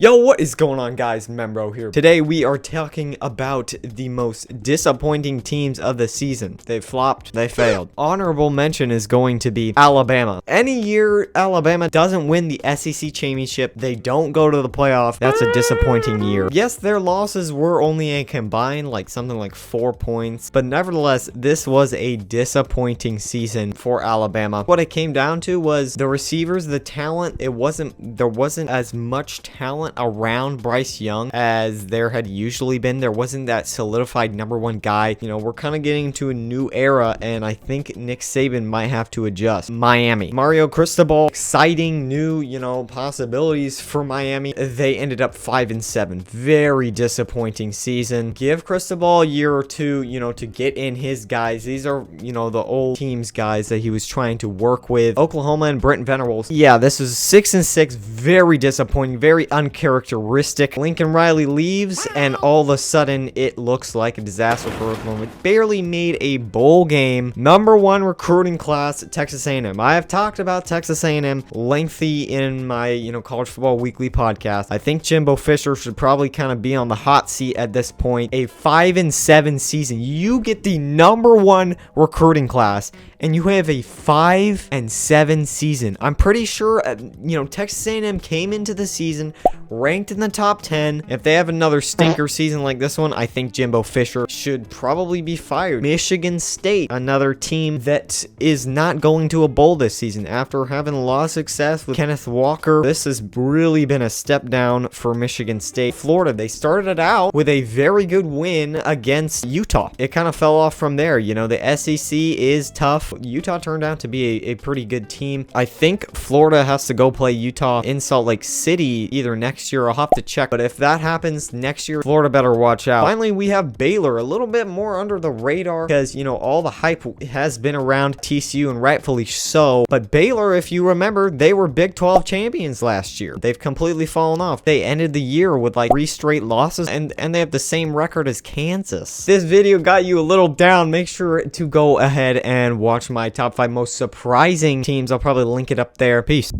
Yo, what is going on, guys? Membro here. Today we are talking about the most disappointing teams of the season. They flopped, they failed. Honorable mention is going to be Alabama. Any year Alabama doesn't win the SEC championship, they don't go to the playoff, that's a disappointing year. Yes, their losses were only a combined something like 4 points, but nevertheless, this was a disappointing season for Alabama. What it came down to was the receivers, the talent. There wasn't as much talent around Bryce Young as there had usually been. There wasn't that solidified #1 guy. We're kind of getting into a new era, and I think Nick Saban might have to adjust. Miami. Mario Cristobal, exciting new, possibilities for Miami. They ended up 5-7. Very disappointing season. Give Cristobal a year or two, to get in his guys. These are, the old teams guys that he was trying to work with. Oklahoma and Brent Venables. Yeah, this was 6-6. Very disappointing. Very uncharacteristic. Lincoln Riley leaves, and all of a sudden, it looks like a disaster for Oklahoma. Barely made a bowl game. #1 recruiting class at Texas A&M. I have talked about Texas A&M lengthy in my, College Football Weekly podcast. I think Jimbo Fisher should probably kind of be on the hot seat at this point. A 5-7 season. You get the #1 recruiting class, and you have a 5-7 season. I'm pretty sure, Texas A&M came into the season ranked in the top 10. If they have another stinker season like this one, I think Jimbo Fisher should probably be fired. Michigan State, another team that is not going to a bowl this season after having a lot of success with Kenneth Walker. This has really been a step down for Michigan State. Florida, they started it out with a very good win against Utah. It kind of fell off from there. The SEC is tough. Utah turned out to be a pretty good team. I think Florida has to go play Utah in Salt Lake City either next year. I'll have to check, but if that happens next year, Florida better watch out. Finally, we have Baylor, a little bit more under the radar because, all the hype has been around TCU, and rightfully so. But Baylor, if you remember, they were Big 12 champions last year. They've completely fallen off. They ended the year with 3 straight losses, and they have the same record as Kansas. This video got you a little down. Make sure to go ahead and watch my top 5 most surprising teams. I'll probably link it up there. Peace.